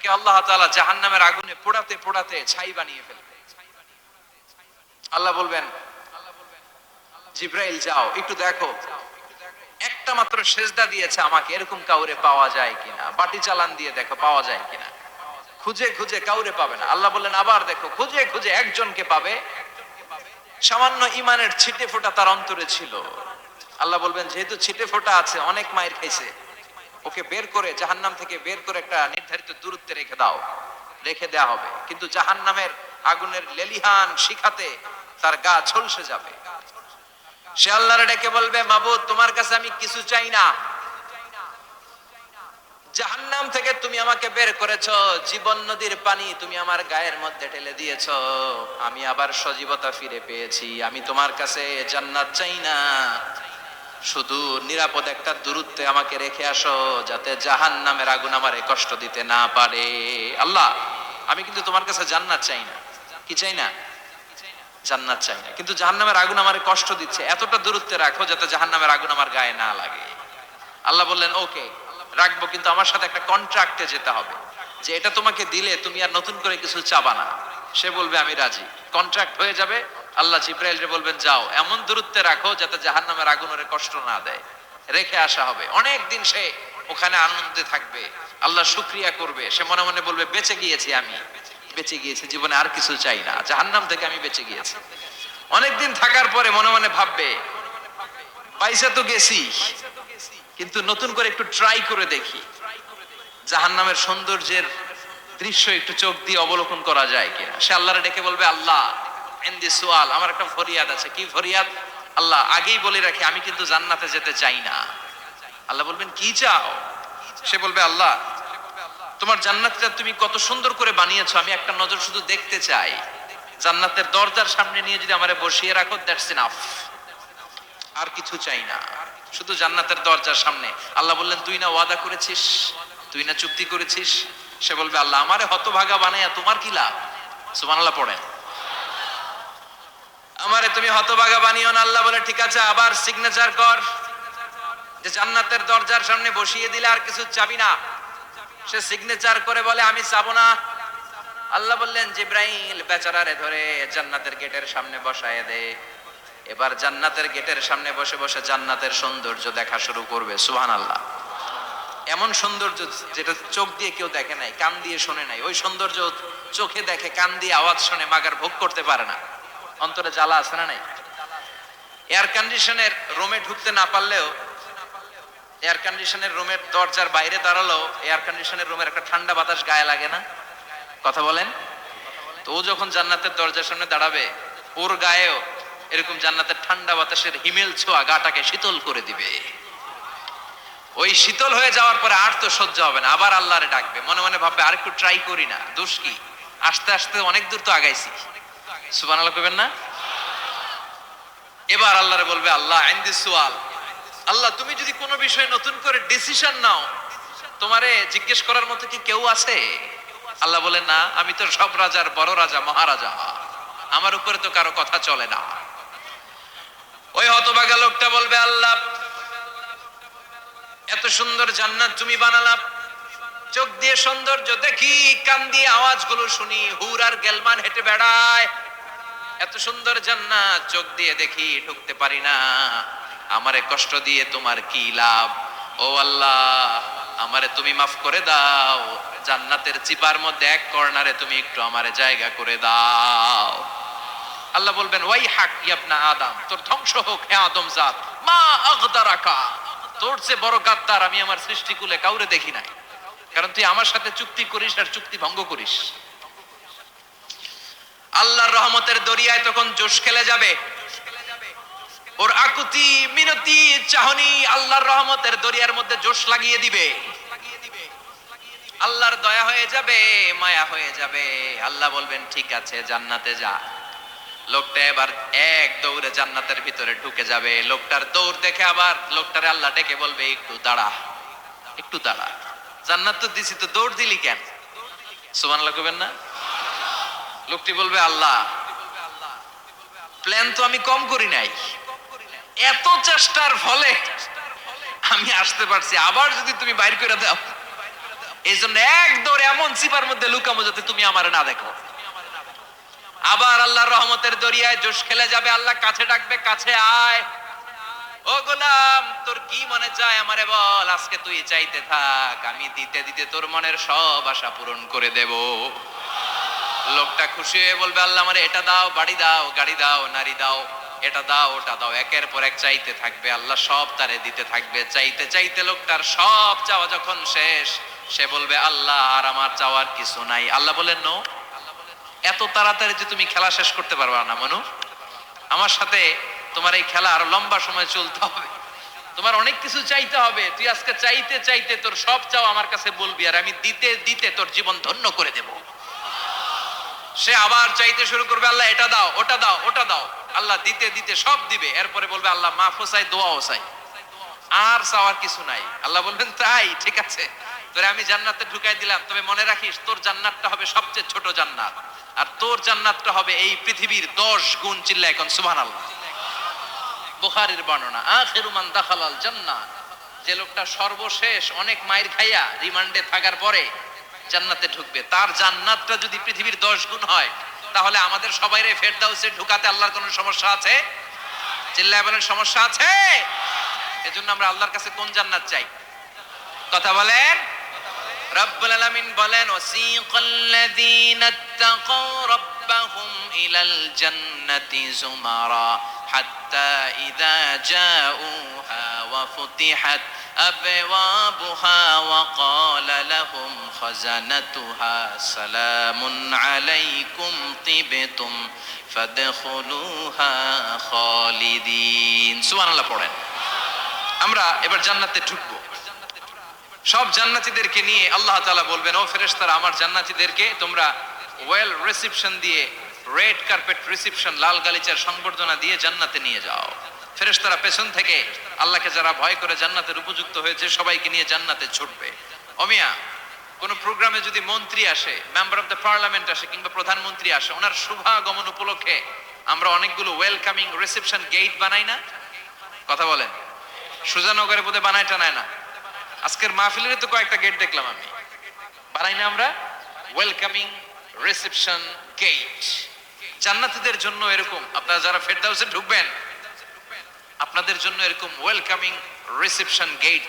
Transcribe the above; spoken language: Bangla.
তাকে আল্লাহ তাআলা জাহান্নামের আগুনে পোড়াতে পোড়াতে ছাই বানিয়ে ফেলবে। আল্লাহ বলবেন, জিব্রাইল যাও একটু দেখো, একটা মাত্র সেজদা দিয়েছে আমাকে, এরকম কাউরে পাওয়া যায় কিনা। বাটি চালান দিয়ে দেখো পাওয়া যায় কিনা। খুঁজে খুঁজে কাউরে পাবে না। আল্লাহ বললেন আবার দেখো, খুঁজে খুঁজে একজনকে পাবে, সামান্য ইমানের ছিটে ফোঁটা তার অন্তরে ছিল। আল্লাহ বলবেন যেহেতু ছিটে ফোঁটা আছে, অনেক মায়ের খাইছে, ওকে বের করে জাহান্নাম থেকে বের করে একটা নির্ধারিত দূরত্বে রেখে দাও। রেখে দেয়া হবে, কিন্তু জাহান্নামের আগুনের লেলিহান শিখাতে তার গা ঝলসে যাবে। সে আল্লাহরে ডেকে বলবে, মাবুদ তোমার কাছে আমি কিছু চাই না, জাহান্নাম থেকে তুমি আমাকে বের করেছো, জীবন নদীর পানি তুমি আমার গায়ের মধ্যে ঢেলে দিয়েছো, আমি আবার সজীবতা ফিরে পেয়েছি। আমি তোমার কাছে জান্নাত চাই না, শুধু নিরাপদ একটা দূরত্বে আমাকে রেখে আসো, যাতে জাহান্নামের আগুন আমারে কষ্ট দিতে না পারে। আল্লাহ আমি কিন্তু তোমার কাছে জান্নাত চাই না। কি চাই না? জান্নাত চাই না, কিন্তু জাহান্নামের আগুন আমারে কষ্ট দিচ্ছে, এতটা দূরত্বে রাখো যাতে জাহান্নামের আগুন আমার গায়ে না লাগে। আল্লাহ বললেন ওকে রাখবো, কিন্তু আমার সাথে একটা কন্ট্রাক্টে যেতে হবে, যে এটা তোমাকে দিলে তুমি আর নতুন করে কিছু চাবা না। সে বলবে আমি রাজি, কন্ট্রাক্ট হয়ে যাবে। আল্লাহ জিব্রাইলকে বলবেন যাও এমন দূরত্বে রাখো যাতে জাহান্নামের আগুন ওরে কষ্ট না দেয়। রেখে আসা হবে, অনেক দিন সে ওখানে আনন্দে থাকবে, আল্লাহ শুকরিয়া করবে। সে মনে মনে বলবে বেঁচে গিয়েছি, আমি বেঁচে গিয়েছি, জীবনে আর কিছু চাই না, জাহান্নাম থেকে আমি বেঁচে গিয়েছি। অনেকদিন থাকার পরে মনে মনে ভাববে পয়সা তো গেছি, কিন্তু নতুন করে একটু ট্রাই করে দেখি, জাহান্নামের সৌন্দর্যের দৃশ্য একটু চোখ দিয়ে অবলোকন করা যায় কিনা। সে আল্লাহরে ডেকে বলবে আল্লাহ ইনদি সুআল, আমার একটা ফরিয়াদ আছে। কি ফরিয়াদ? আল্লাহ আগেই বলে রাখি আমি কিন্তু জান্নাতে যেতে চাই না। আল্লাহ বলবেন কি চাও? সে বলবে আল্লাহ তোমার জান্নাতটা তুমি কত সুন্দর করে বানিয়েছো, আমি একটা নজর শুধু দেখতে চাই। জান্নাতের দরজার সামনে নিয়ে যদি আমারে বসিয়ে রাখো, দ্যাটস ইনাফ, আর কিছু চাই না, শুধু জান্নাতের দরজার সামনে। আল্লাহ বললেন তুই না ওয়াদা করেছিস, তুই না চুক্তি করেছিস। সে বলবে আল্লাহ আমারে হতভাগা বানাইয়া তোমার কি লাভ? সুবহানাল্লাহ পড়েন। আমারে তুমি হতভাগা বানিও না। আল্লাহ বলে ঠিক আছে, আবার সিগনেচার কর যে জান্নাতের দরজার সামনে বসিয়ে দিলে আর কিছু চাবি না। সে সিগনেচার করে বলে আমি চাবো না। আল্লাহ বললেন জিব্রাইল বেচারারে ধরে জান্নাতের গেটের সামনে বসায় দে। এবার জান্নাতের গেটের সামনে বসে বসে জান্নাতের সৌন্দর্য দেখা শুরু করবে। সুবহানাল্লাহ। এমন সৌন্দর্য যেটা চোখ দিয়ে কেউ দেখে নাই, কান দিয়ে শোনে নাই, ওই সৌন্দর্য চোখে দেখে, কান দিয়ে আওয়াজ শুনে মাগার ভোগ করতে পারে না। অন্তরে জ্বালা আছে না নাই? এয়ার কন্ডিশনের রুমে ঢুকতে না পারলেও, এয়ার কন্ডিশনের রুমের দরজার বাইরে দাঁড়ালো, এয়ার কন্ডিশনের রুমের একটা ঠান্ডা বাতাস গায়ে লাগে না? কথা বলেন তো। ও যখন জান্নাতের দরজার সামনে দাঁড়াবে, ওর গায়েও এরকম জান্নাতের ঠান্ডা বাতাসের হিমেল ছোঁয়া গাটাকে শীতল করে দিবে। ওই শীতল হয়ে যাওয়ার পরে আর তো সহ্য হবে না, আবার আল্লাহরে ডাকবে, মনে মনে ভাববে আরেকটু ট্রাই করি না, দোষ কি, আস্তে আস্তে অনেক দূর তো আগাইছি। সুবহানাল্লাহ কইবেন না? এবার আল্লাহরে বলবে আল্লাহ ইনদি সুআল, আল্লাহ তুমি যদি কোনো বিষয়ে নতুন করে ডিসিশন নাও, তোমারে জিজ্ঞেস করার মতো কি কেউ আছে? আল্লাহ বলে না, আমি তো সব রাজার বড় রাজা, মহারাজা, আমার উপরে তো কারো কথা চলে না। ওই হতভাগা লোকটা বলবে আল্লাহ এত সুন্দর জান্নাত তুমি বানালা, চোখ দিয়ে সৌন্দর্য দেখি, কান দিয়ে আওয়াজগুলো শুনি, হুর আর গেলমান হেঁটে বেড়ায়, এত সুন্দর জান্নাত চোখ দিয়ে দেখি, ঢুকতে পারি না, আমারে কষ্ট দিয়ে তোমার কি লাভ? ও আল্লাহ আমারে তুমি মাফ করে দাও, জান্নাতের চিপার মধ্যে এক কর্নারে তুমি একটু আমারে জায়গা করে দাও। আল্লাহ বলবেন ওয়াই হাক ইবনা আদম, তোর ধ্বংস হোক হে আদম জাত, মা আগদারাকা, তোর চেয়ে বড় গাদ্দার আমি আমার সৃষ্টিকুলে কাউরে দেখি নাই, কারণ তুই আমার সাথে চুক্তি করিস আর চুক্তি ভঙ্গ করিস। আল্লাহর রহমতের দরিয়ায় তখন জোশ খেলে যাবে, ওর আকুতি মিনতি চাহনি আল্লাহর রহমতের দরিয়ার মধ্যে জোশ লাগিয়ে দিবে। আল্লাহর দয়া হয়ে যাবে, মায়া হয়ে যাবে। আল্লাহ বলবেন ঠিক আছে জান্নাতে যা। লোকটা এবার এক দৌড়ে জান্নাতের ভিতরে ঢুকে যাবে। লোকটার দৌড় দেখে আবার লোকটারে আল্লাহ ডেকে বলবে একটু দাঁড়া, একটু দাঁড়া, জান্নাত তো দিছি, তো দৌড় দিলি কেন? সুবহানাল্লাহ কইবেন না? লোকটি বলবে আল্লাহ প্ল্যান তো আমি কম করি নাই, এত চেষ্টার ফলে আমি আসতে পারছি, আবার যদি তুমি বাইর করে দাও এই জন্য এক দৌড়ে এমন চিপার মধ্যে লুকামো যাতে তুমি আমার না দেখো। আবার আল্লাহর রহমতের দরিয়ায় জোশ খেলে যাবে, আল্লাহ কাছে ডাকবে, কাছে আয়। ও গোলাম, তোর কি মনে চায় আমারে বল, আজকে তুই চাইতে থাক, আমি দিতে দিতে তোর মনের সব আশা পূরণ করে দেব। লোকটা খুশি হয়ে বলবে, আল্লাহ আমারে এটা দাও, বাড়ি দাও, গাড়ি দাও, নারী দাও, এটা দাও, ওটা দাও, একের পর এক চাইতে থাকবে, আল্লাহ সব তারে দিতে থাকবে। চাইতে চাইতে লোকটার সব চাওয়া যখন শেষ, সে বলবে, আল্লাহ আর আমার চাওয়ার কিছু নাই। আল্লাহ বলেন, নো, এত তাড়াতাড়ি যে তুমি খেলা শেষ করতে পারবা না মনু, আমার সাথে তোমার এই খেলা আরো লম্বা সময় চলতে হবে, তোমার অনেক কিছু চাইতে হবে। তুই আজকে চাইতে চাইতে তোর সব চাও আমার কাছে বলবি, আর আমি দিতে দিতে তোর জীবন ধন্য করে দেব। সে আবার চাইতে শুরু করবে, আল্লাহ এটা দাও, ওটা দাও, ওটা দাও। আল্লাহ দিতে দিতে সব দিবে। এরপরে বলবে, আল্লাহ মাফও চাই, দোয়াও চাই, আর চাওয়ার কিছু নাই। আল্লাহ বলবেন, তাই ঠিক আছে, তোরে আমি জান্নাতে ঢুকাই দিলাম, তবে মনে রাখিস তোর জান্নাতটা হবে সবচেয়ে ছোট জান্নাত, আর তোর জান্নাতটা হবে এই পৃথিবীর 10 গুণ। চিল্লায় এখন সুবহানাল্লাহ। বুখারীর বর্ণনা, আখিরু মান দাখালাল জান্নাহ, যে লোকটা সর্বশেষ অনেক মাইর খাইয়া রিমান্ডে থাকার পরে জান্নাতে ঢুকবে, তার জান্নাতটা যদি পৃথিবীর 10 গুণ হয়, তাহলে আমাদের সবাইরে ফেরদাউসে ঢুকাতে আল্লাহর কোনো সমস্যা আছে? চিল্লায় বলেন, সমস্যা আছে? এজন্য আমরা আল্লাহর কাছে কোন জান্নাত চাই? কথা বলেন। রব্বুল আলামিন বলেন, ওয়াসিকাল্লাযীনা ইত্তাকাউ রাব্বাহুম ইলাল জান্নাতি যুমারা হাত্তা ইযা জাউহা ওয়া ফুতিহাত আবওয়াবুহা ওয়া ক্বালা লাহুম খাজানাতুহা সালামুন আলাইকুম তিবতুম ফাদখুলুহা খালিদিন। সুবহানাল্লাহ পড়েন। আমরা এবার জান্নাতে ঢুকবো। সব জান্নাতীদেরকে নিয়ে আল্লাহ তাআলা বলবেন, ও ফেরেশতারা, আমার জান্নাতীদেরকে তোমরা ওয়েল রিসেপশন দিয়ে, রেড কার্পেট রিসেপশন, লাল গালিচার সংবর্ধনা দিয়ে জান্নাতে নিয়ে যাও। ফেরেশতারা পেছন থেকে আল্লাহকে যারা ভয় করে জান্নাতের উপযুক্ত হয়েছে সবাইকে নিয়ে জান্নাতে ছুটবে। অমিয়া, কোন প্রোগ্রামে যদি মন্ত্রী আসে, মেম্বার অফ দ্য পার্লামেন্ট আসে, কিংবা প্রধানমন্ত্রী আসে, ওনার শুভাগমন উপলক্ষে আমরা অনেকগুলো ওয়েলকামিং রিসেপশন গেট বানাই না? কথা বলেন। সুজানগরে বোধহয় বানায় টানায় না? আজকের মাহফিলের তো কয়েকটা গেট দেখলাম আমি, বানাই না আমরা? Welcoming reception gate. জান্নাতীদের জন্য এরকম, আপনারা যারা ফেরদাউসে ঢুকবেন, আপনাদের জন্য এরকম ওয়েলকামিং রিসেপশন গেট